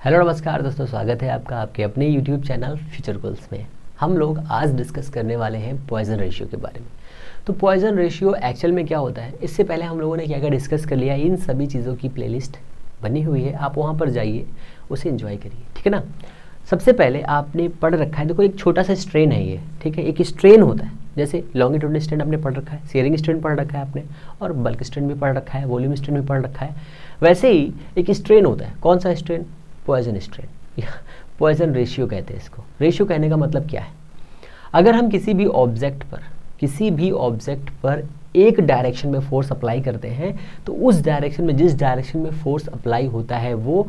Hello नमस्कार दोस्तों, स्वागत है आपका आपके अपने यूट्यूब चैनल फ्यूचर गोल्स में। हम लोग आज डिस्कस करने वाले हैं पॉइजन रेशियो के बारे में। तो पॉइजन रेशियो एक्चुअल में क्या होता है, इससे पहले हम लोगों ने क्या क्या डिस्कस कर लिया। इन सभी चीज़ों की प्लेलिस्ट बनी हुई है, आप वहाँ पर जाइए, उसे एंजॉय करिए, ठीक है ना। सबसे पहले आपने पढ़ रखा है, देखो एक छोटा सा स्ट्रेन है ये, ठीक है। एक स्ट्रेन होता है, जैसे लॉन्गिट्यूडनल स्ट्रेन आपने पढ़ रखा है, शेयरिंग स्ट्रेन पढ़ रखा है आपने, और बल्क स्ट्रेन भी पढ़ रखा है, वॉल्यूम स्ट्रेन भी पढ़ रखा है। वैसे ही एक स्ट्रेन होता है, कौन सा strain? Poisson strain, Poisson ratio कहते हैं इसको। रेशियो कहने का मतलब क्या है, अगर हम किसी भी ऑब्जेक्ट पर एक डायरेक्शन में फोर्स अप्लाई करते हैं तो उस डायरेक्शन में, जिस डायरेक्शन में फोर्स अप्लाई होता है वो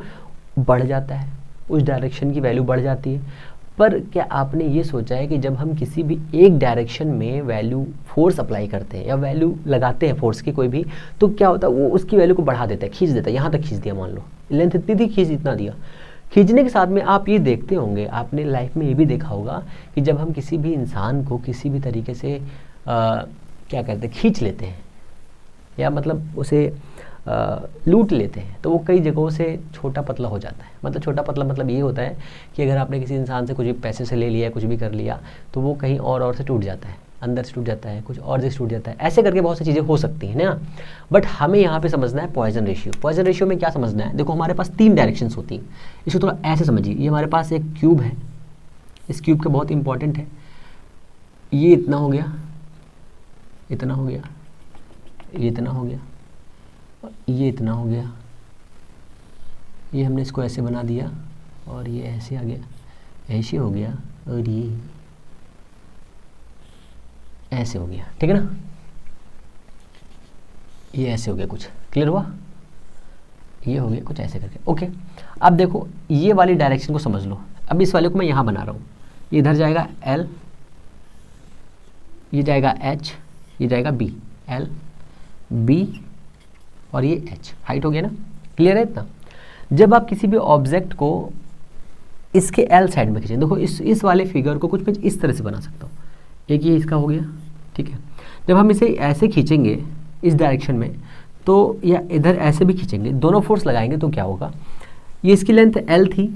बढ़ जाता है, उस डायरेक्शन की वैल्यू बढ़ जाती है। पर क्या आपने ये सोचा है कि जब हम किसी भी एक डायरेक्शन में वैल्यू फोर्स अप्लाई करते हैं या वैल्यू लगाते हैं फोर्स की कोई भी, तो क्या होता है, वो उसकी वैल्यू को बढ़ा देता है, खींच देता है। यहाँ तक खींच दिया, मान लो लेंथ इतनी थी, खींच इतना दिया। खींचने के साथ में आप ये देखते होंगे, आपने लाइफ में ये भी देखा होगा कि जब हम किसी भी इंसान को किसी भी तरीके से क्या कहते हैं, खींच लेते हैं या मतलब उसे लूट लेते हैं, तो वो कई जगहों से छोटा पतला हो जाता है। मतलब छोटा पतला मतलब ये होता है कि अगर आपने किसी इंसान से कुछ भी पैसे से ले लिया, कुछ भी कर लिया, तो वो कहीं और से टूट जाता है, अंदर से टूट जाता है, कुछ और से टूट जाता है। ऐसे करके बहुत सी चीज़ें हो सकती हैं ना। बट हमें यहाँ पे समझना है पॉइजन रेशियो। पॉइजन रेशियो में क्या समझना है, देखो हमारे पास 3 डायरेक्शंस होती हैं। इसको थोड़ा ऐसे समझिए, ये हमारे पास एक क्यूब है, इस क्यूब का बहुत इंपॉर्टेंट है, ये इतना हो गया, इतना हो गया, ये इतना हो गया, ये इतना हो गया, ये हमने इसको ऐसे बना दिया, और ये ऐसे आ गया, ऐसे हो गया, और ये ऐसे हो गया, ठीक है ना। ये ऐसे हो गया, कुछ क्लियर हुआ? ये हो गया कुछ ऐसे करके, ओके। अब देखो ये वाली डायरेक्शन को समझ लो। अब इस वाले को मैं यहाँ बना रहा हूँ, ये इधर जाएगा L, ये जाएगा H, ये जाएगा B, L B और ये H, हाइट हो गया ना, क्लियर है इतना। जब आप किसी भी ऑब्जेक्ट को इसके L साइड में खींचें, देखो इस वाले फिगर को कुछ मैं इस तरह से बना सकता हूँ। एक ये इसका हो गया, ठीक है। जब हम इसे ऐसे खींचेंगे इस डायरेक्शन में, तो या इधर ऐसे भी खींचेंगे, दोनों फोर्स लगाएंगे तो क्या होगा, ये इसकी लेंथ L थी,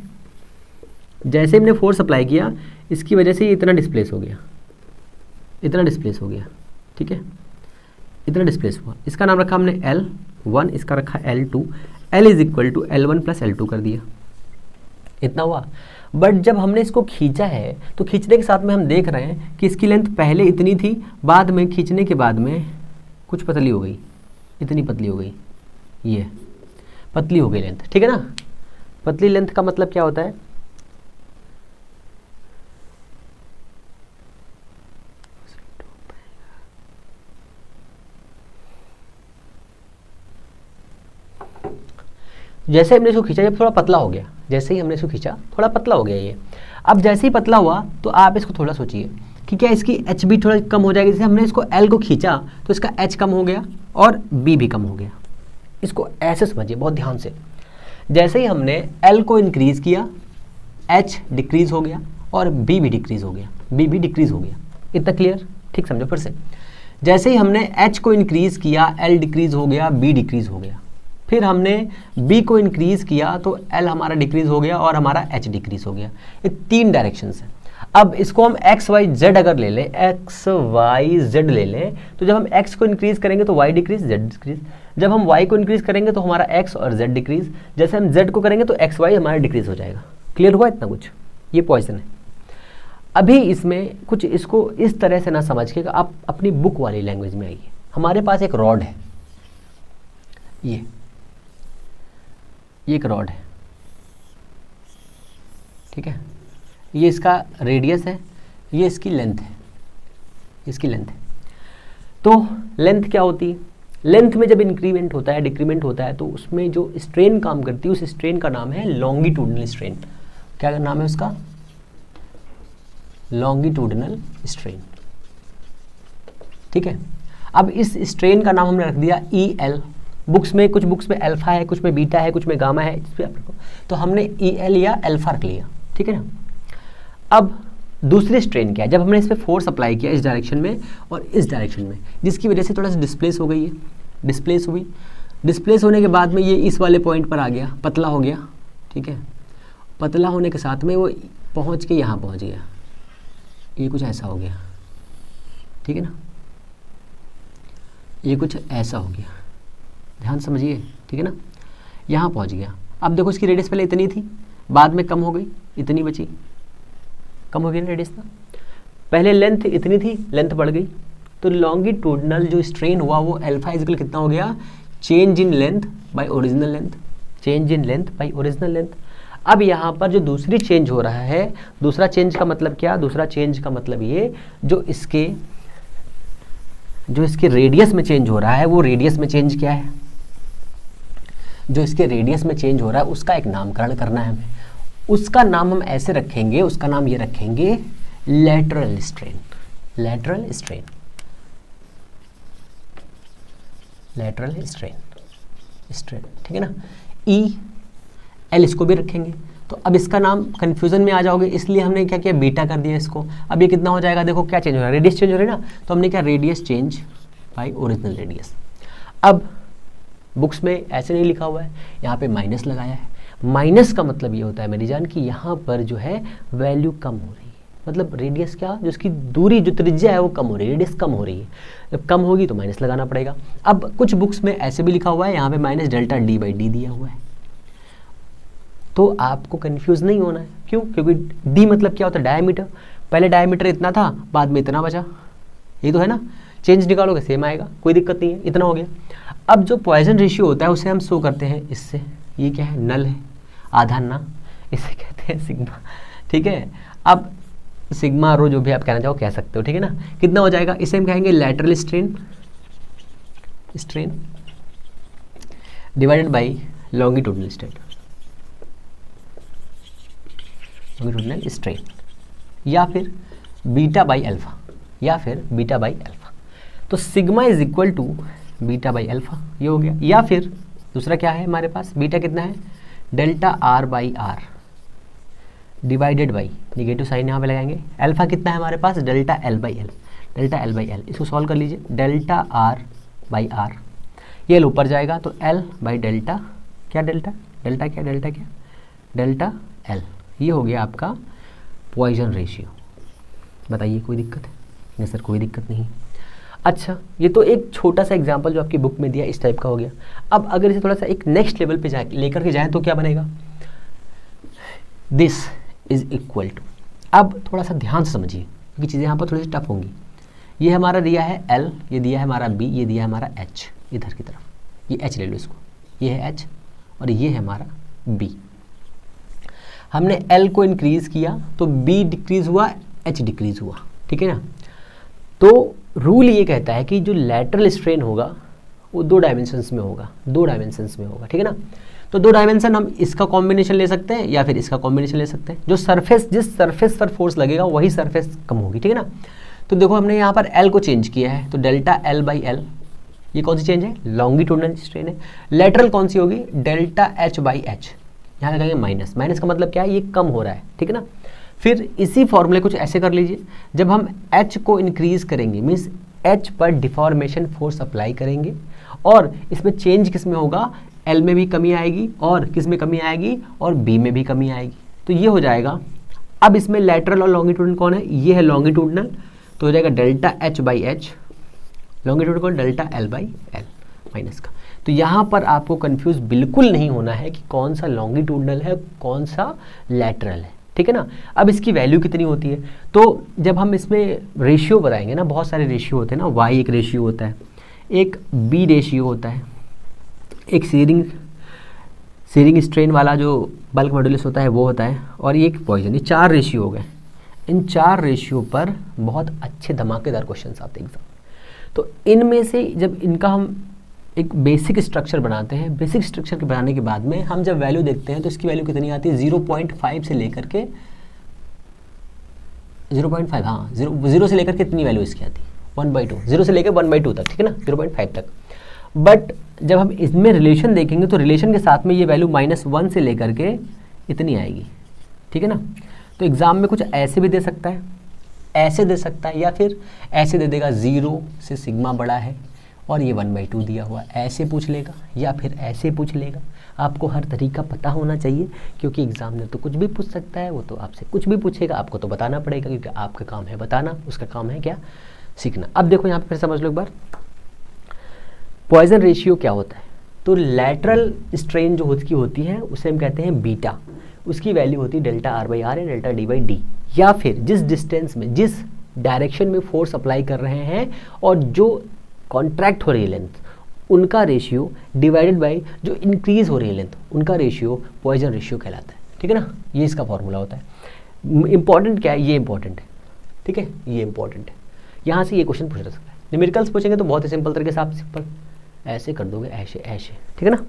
जैसे हमने फोर्स अप्लाई किया इसकी वजह से ये इतना डिस्प्लेस हो गया, इतना डिस्प्लेस हो गया, ठीक है, इतना डिस्प्लेस हुआ। इसका नाम रखा हमने L1, इसका रखा L2, L is equal to L1 plus L2 कर दिया, इतना हुआ। बट जब हमने इसको खींचा है तो खींचने के साथ में हम देख रहे हैं कि इसकी लेंथ पहले इतनी थी, बाद में खींचने के बाद में कुछ पतली हो गई, इतनी पतली हो गई, ये पतली हो गई लेंथ, ठीक है ना। पतली लेंथ का मतलब क्या होता है, जैसे हमने इसको खींचा, जब थोड़ा पतला हो गया, जैसे ही हमने इसको खींचा थोड़ा पतला हो गया ये। अब जैसे ही पतला हुआ तो आप इसको थोड़ा सोचिए कि क्या इसकी एच भी थोड़ा कम हो जाएगी। जैसे हमने इसको एल को खींचा तो इसका एच कम हो गया और बी भी कम हो गया। इसको ऐसे समझिए बहुत ध्यान से, जैसे ही हमने एल को इंक्रीज किया एच डिक्रीज हो गया और बी भी डिक्रीज हो गया, बी भी डिक्रीज हो गया। इतना क्लियर? ठीक समझो फिर से। जैसे ही हमने एच को इंक्रीज किया एल डिक्रीज हो गया, बी डिक्रीज हो गया। फिर हमने B को इंक्रीज किया तो L हमारा डिक्रीज हो गया और हमारा H डिक्रीज हो गया। ये 3 डायरेक्शंस हैं। अब इसको हम x y z अगर ले लें, x y z ले लें, तो जब हम x को इंक्रीज करेंगे तो y डिक्रीज, z डिक्रीज। जब हम y को इंक्रीज करेंगे तो हमारा x और z डिक्रीज। जैसे हम z को करेंगे तो x y हमारा डिक्रीज हो जाएगा। क्लियर हुआ इतना कुछ? ये पॉइजन है। अभी इसमें कुछ इसको इस तरह से ना समझ के आप अपनी बुक वाली लैंग्वेज में आइए। हमारे पास एक रॉड है, ये एक रॉड है, ठीक है। ये इसका रेडियस है, ये इसकी लेंथ है, इसकी लेंथ है। तो लेंथ क्या होती है? लेंथ में जब इंक्रीमेंट होता है, डिक्रीमेंट होता है, तो उसमें जो स्ट्रेन काम करती है उस स्ट्रेन का नाम है लॉन्गिट्यूडनल स्ट्रेन। क्या नाम है उसका? लॉन्गिट्यूडनल स्ट्रेन, ठीक है। अब इस स्ट्रेन का नाम हमने रख दिया EL। बुक्स में कुछ बुक्स में अल्फा है, कुछ में बीटा है, कुछ में गामा है, इस पे आप रखो। तो हमने EL या अल्फा रख लिया, ठीक है ना। अब दूसरी स्ट्रेन क्या है? जब हमने इस पे फोर्स अप्लाई किया इस डायरेक्शन में और इस डायरेक्शन में, जिसकी वजह से थोड़ा सा डिस्प्लेस हो गई है, डिस्प्लेस हुई। डिस्प्लेस होने के बाद में ये इस वाले पॉइंट पर आ गया, पतला हो गया, ठीक है। पतला होने के साथ में वो पहुंच के यहाँ पहुंच गया, ये कुछ ऐसा हो गया, ठीक है ना, ये कुछ ऐसा हो गया, ध्यान समझिए, ठीक है ना, यहाँ पहुंच गया। अब देखो इसकी रेडियस पहले इतनी थी, बाद में कम हो गई, इतनी बची, कम हो गई ना रेडियस ना, पहले लेंथ इतनी थी, लेंथ बढ़ गई, तो लॉन्गिट्यूडनल जो स्ट्रेन हुआ वो अल्फा इक्वल कितना हो गया, change in length bye original length, change in length bye original length. अब यहाँ पर जो दूसरी चेंज हो रहा है, दूसरा चेंज का मतलब क्या, दूसरा चेंज का मतलब ये जो इसके रेडियस में चेंज हो रहा है, वो रेडियस में चेंज क्या है, जो इसके रेडियस में चेंज हो रहा है उसका एक नामकरण करना है हमें, उसका नाम हम ऐसे रखेंगे, उसका नाम ये रखेंगे lateral strain, lateral strain, lateral strain, strain, ठीक है ना, ई एल इसको भी रखेंगे। तो अब इसका नाम कंफ्यूजन में आ जाओगे, इसलिए हमने क्या किया, बीटा कर दिया इसको। अब ये कितना हो जाएगा, देखो क्या चेंज हो रहा है, रेडियस चेंज हो रही है ना, तो हमने क्या, radius change bye original radius. अब बुक्स में ऐसे नहीं लिखा हुआ है, यहाँ पे माइनस लगाया है। माइनस का मतलब ये होता है मेरी जान कि यहाँ पर जो है वैल्यू कम हो रही है, मतलब रेडियस क्या, जो उसकी दूरी, जो त्रिज्या है वो कम हो रही है, रेडियस कम हो रही है, जब कम होगी तो माइनस लगाना पड़ेगा। अब कुछ बुक्स में ऐसे भी लिखा हुआ है, यहाँ पे minus delta D by D दिया हुआ है, तो आपको कंफ्यूज नहीं होना है। क्यों, क्योंकि डी मतलब क्या होता है, डायमीटर, पहले डायमीटर इतना था, बाद में इतना बचा, ये तो है ना, चेंज निकालोगे सेम आएगा, कोई दिक्कत नहीं है, इतना हो गया। अब जो पॉइजन रेशियो होता है उसे हम शो करते हैं इससे, ये क्या है, नल है, आधा ना, इसे कहते हैं सिग्मा, ठीक है। अब सिग्मा रो जो भी आप कहना चाहो कह सकते हो, ठीक है ना। कितना हो जाएगा, इसे हम कहेंगे lateral strain, strain divided by longitudinal strain, longitudinal strain, या फिर बीटा बाई अल्फा, या फिर बीटा बाई अल्फा। तो sigma is equal to beta by alpha, ये हो गया। या फिर दूसरा क्या है हमारे पास, बीटा कितना है, delta R by R divided by, negative sign यहाँ पे लगाएंगे, अल्फा कितना है हमारे पास, delta L by L, delta L by L, इसको सॉल्व कर लीजिए, डेल्टा आर बाई आर, ये एल ऊपर जाएगा तो एल बाई डेल्टा, क्या डेल्टा, डेल्टा क्या, डेल्टा क्या, डेल्टा एल, ये हो गया आपका पॉइजन रेशियो। बताइए कोई दिक्कत है, नहीं सर कोई दिक्कत नहीं। अच्छा, ये तो एक छोटा सा एग्जांपल जो आपकी बुक में दिया इस टाइप का हो गया। अब अगर इसे थोड़ा सा एक नेक्स्ट लेवल पे लेकर के जाएं तो क्या बनेगा, दिस इज इक्वल टू, अब थोड़ा सा ध्यान से समझिए क्योंकि चीज़ें यहाँ पर थोड़ी सी टफ होंगी। ये हमारा दिया है L, ये दिया है हमारा B, ये दिया है हमारा H, इधर की तरफ, ये H ले लो इसको, ये है H और ये है हमारा B। हमने L को इंक्रीज़ किया तो B डिक्रीज़ हुआ, H डिक्रीज़ हुआ, ठीक है ना। तो रूल ये कहता है कि जो लैटरल स्ट्रेन होगा वो 2 डायमेंशंस में होगा, 2 डायमेंशंस में होगा, ठीक है ना। तो 2 डायमेंशन हम इसका कॉम्बिनेशन ले सकते हैं या फिर इसका कॉम्बिनेशन ले सकते हैं। जो सरफेस, जिस सरफेस पर फोर्स लगेगा वही सरफेस कम होगी, ठीक है ना। तो देखो हमने यहाँ पर L को चेंज किया है, तो डेल्टा L बाई एल, ये कौन सी चेंज है, लॉन्गिट्यूडनल स्ट्रेन है। लेटरल कौन सी होगी, डेल्टा H बाई एच, यहाँ लगाएंगे माइनस, माइनस का मतलब क्या है, ये कम हो रहा है, ठीक है ना। फिर इसी फॉर्मूले कुछ ऐसे कर लीजिए, जब हम H को इंक्रीज करेंगे मीन्स H पर डिफॉर्मेशन फोर्स अप्लाई करेंगे और इसमें चेंज किस में होगा, L में भी कमी आएगी और किस में कमी आएगी, और B में भी कमी आएगी, तो ये हो जाएगा। अब इसमें लेटरल और लॉन्गिट्यूडनल कौन है, ये है लॉन्गिट्यूडनल, तो हो जाएगा delta H by H, longitudinal कौन, delta L by L minus का। तो यहाँ पर आपको कंफ्यूज बिल्कुल नहीं होना है कि कौन सा लॉन्गिट्यूडनल है कौन सा लेटरल है, ठीक है ना। अब इसकी वैल्यू कितनी होती है, तो जब हम इसमें रेशियो बताएंगे ना, बहुत सारे रेशियो होते हैं ना, Y एक रेशियो होता है, एक B रेशियो होता है, एक सीरिंग स्ट्रेन वाला जो बल्क मॉडुलस होता है वो होता है, और ये एक पॉइजन, ये 4 रेशियो हो गए। इन 4 रेशियो पर बहुत अच्छे धमाकेदार क्वेश्चंस आते हैं एग्जाम। तो इनमें से जब इनका हम एक बेसिक स्ट्रक्चर बनाते हैं, बेसिक स्ट्रक्चर के बनाने के बाद में हम जब वैल्यू देखते हैं तो इसकी वैल्यू कितनी आती है, 0.5 से लेकर के 0.5, हाँ 0 से लेकर के इतनी वैल्यू इसकी आती है, 1/2, 0 से लेकर 1/2 तक, ठीक है ना, 0.5 तक। बट जब हम इसमें रिलेशन देखेंगे तो रिलेशन के साथ में ये वैल्यू -1 से लेकर के इतनी आएगी, ठीक है ना। तो एग्ज़ाम में कुछ ऐसे भी दे सकता है, ऐसे दे सकता है, या फिर ऐसे दे देगा 0 से सिग्मा बड़ा है और ये 1/2 दिया हुआ, ऐसे पूछ लेगा या फिर ऐसे पूछ लेगा। आपको हर तरीका पता होना चाहिए, क्योंकि एग्जामिनर तो कुछ भी पूछ सकता है, वो तो आपसे कुछ भी पूछेगा, आपको तो बताना पड़ेगा, क्योंकि आपका काम है बताना, उसका काम है क्या, सीखना। अब देखो यहाँ पे फिर समझ लो एक बार, पॉइजन रेशियो क्या होता है। तो लैटरल स्ट्रेन जो उसकी होती है उसे हम कहते हैं बीटा, उसकी वैल्यू होती है डेल्टा R/R या डेल्टा D/D, या फिर जिस डिस्टेंस में, जिस डायरेक्शन में फोर्स अप्लाई कर रहे हैं और जो कॉन्ट्रैक्ट हो रही है लेंथ, उनका रेशियो डिवाइडेड बाय जो इंक्रीज हो रही है लेंथ, उनका रेशियो पॉइजन रेशियो कहलाता है। ठीक है ना, ये इसका फॉर्मूला होता है। इंपॉर्टेंट क्या है, ये इंपॉर्टेंट है, ठीक है, ये इंपॉर्टेंट है। यहाँ से ये क्वेश्चन पूछ सकता है। न्यूमेरिकल्स पूछेंगे तो बहुत ही सिंपल तरीके से आप सिंपल ऐसे कर दोगे, ऐसे ऐसे, ठीक है ना।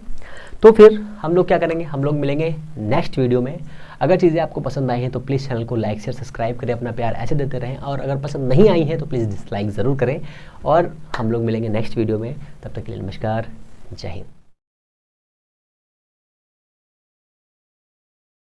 तो फिर हम लोग क्या करेंगे, हम लोग मिलेंगे नेक्स्ट वीडियो में। अगर चीज़ें आपको पसंद आई हैं तो प्लीज़ चैनल को लाइक शेयर सब्सक्राइब करें, अपना प्यार ऐसे देते रहें, और अगर पसंद नहीं आई है तो प्लीज़ डिसलाइक ज़रूर करें। और हम लोग मिलेंगे नेक्स्ट वीडियो में, तब तक के लिए नमस्कार, जय हिंद।